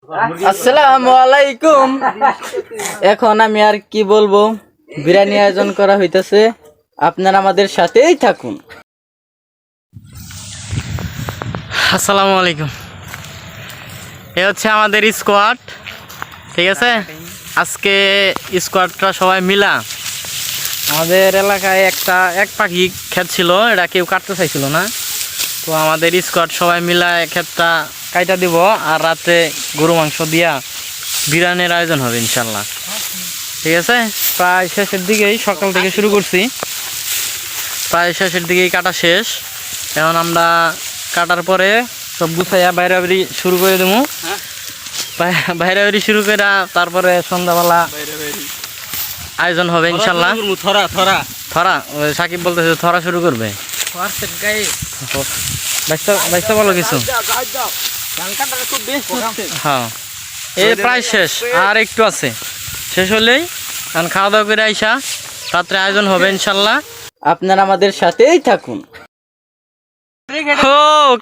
আসসালামু আলাইকুম। এখন আমি আর কি বলবো, বিরিয়ানি আয়োজন করা হইতেছে, আপনারা আমাদের সাথেই থাকুন। আসসালামু আলাইকুম। এ হচ্ছে আমাদের স্কোয়াড, ঠিক আছে। আজকে স্কোয়াডটা সবাই মিলা আমাদের এলাকায় এক পাখি ক্ষেত ছিল, এটা কেউ কাটতে চাইছিল না, তো আমাদের স্কোয়াড সবাই মিলা ক্ষেতটা কাইটা দিব, আর রাতে গরু মাংস দিয়া বিরিয়ানির আয়োজন হবে ইনশাল্লাহ, ঠিক আছে। প্রায় শেষের দিকেই, সকাল থেকে শুরু করছি, প্রায় শেষের দিকেই কাটা শেষ। এখন আমরা কাটার পরে সব গুছাইয়া বাইরে শুরু করে দেবো, বাইরে শুরু করে তারপরে সন্ধ্যাবেলা আয়োজন হবে ইনশাল্লাহ। থরা সাকিব বলতেছে থরা শুরু করবে। বাইশটা বলো কিছু। হ্যাঁ, এই প্রায় শেষ, আর একটু আছে, শেষ হলেই কারণ খাওয়া দাওয়া করে আইসা রাত্রে আয়োজন হবে ইনশাল্লাহ। আপনারা আমাদের সাথেই থাকুন। ও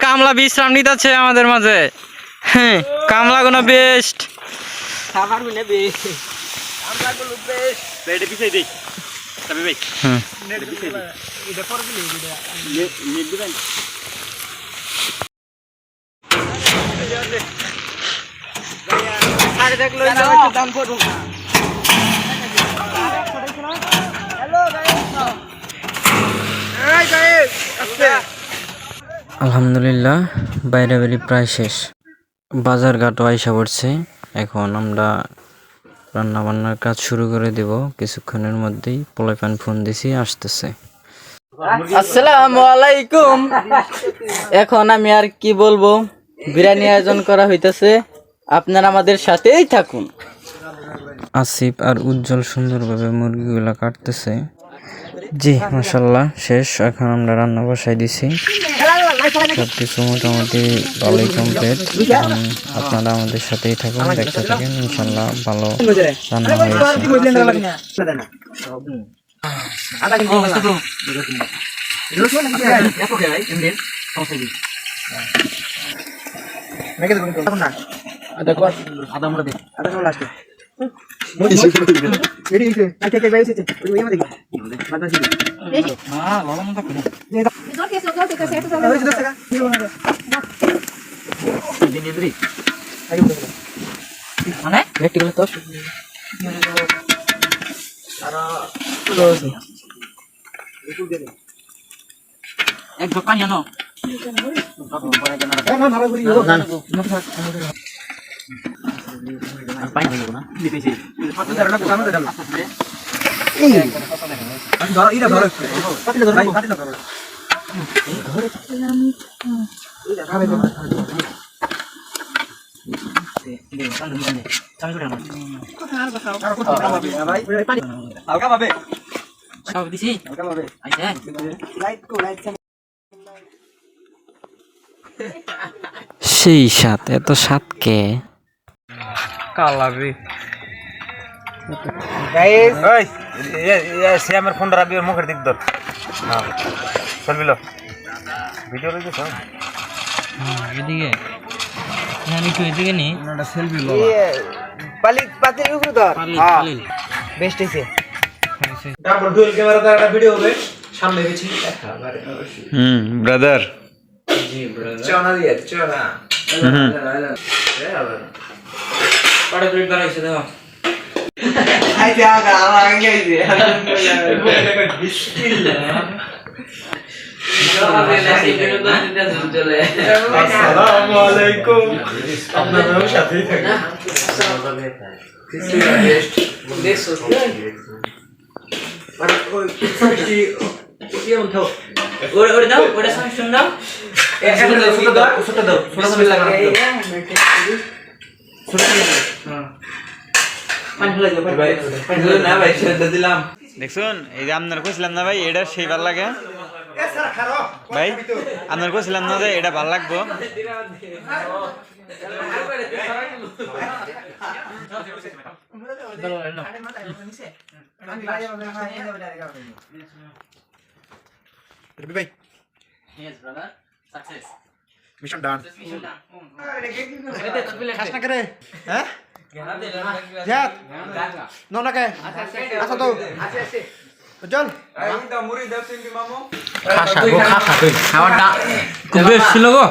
কামলা বিশ্রাম নিতেছে আমাদের মাঝে। হ্যাঁ, কামলা গুলো বেস্ট। আলহামদুলিল্লাহ, বাইরে প্রায় শেষ, বাজার ঘাটও আইসা পড়ছে। এখন আমরা রান্না বান্নার কাজ শুরু করে দেব কিছুক্ষণের মধ্যেই। পোলাপান ফোন দিছি, আসতেছে। আসসালামু আলাইকুম। এখন আমি আর কি বলবো, বিরিয়ানি আয়োজন করা হইতেছে, আপনারা আমাদের সাথেই থাকুন। আসিফ আর উজ্জ্বল সুন্দরভাবে মুরগিগুলা কাটতেছে। জি মাশাল্লাহ, শেষ। এখন আমরা রান্না বসাই দিছি, সবকিছু মোটামুটি ভালোই কমপ্লিট। আপনারা আমাদের সাথেই থাকুন, দেখতে থাকেন, ইনশাল্লাহ ভালো রান্না হয়েছে। সেই সাত, এত সাত কে কালাবি গাইস এই শ্যামের ফোনটা রাখবি ওর মুখের দিক ধর। হ্যাঁ চলবিল ভিডিও লইতেছ এদিকে না, একটু এদিকে নি, একটা সেলফি লো পালিক পাতির উপর ধর। হ্যাঁ, বেস্ট হইছে। তারপর ডুয়াল ক্যামেরাতে একটা ভিডিও হবে সামনে গেছি। ব্রাদার। জি ব্রাদার, চনা দিয়ে চনা পড়ে তুই দাঁড়াইছে দাও। আই যাগা আমার আগে আইছে বিসমিল্লাহ। আসসালামু আলাইকুম। আপনাদের সাথেই থাকি। দেখছো মানে ওই সামনে ওই এমন থাও ওরে দাও, ওরে সামনে শুন দাও, ছোট দাও ছোট বিসমিল্লাহ করে ছোট হ্যাঁ পানি ফেলে দাও, পানি ফেলে না ভাই, সেটা দিলাম। দেখুন, এই যে আপনার কইছিলাম না ভাই, এটা সেই ভালো লাগে ভাই, আপনার কইছিলাম না যে এটা ভালো লাগবো। ভাই Yes brother, success. মিশন ডান খাস না করে হ্যাঁ জিয়াদ নো না কে আচ্ছা তো চল খাওয়াটা খুব বেশ ছিল গো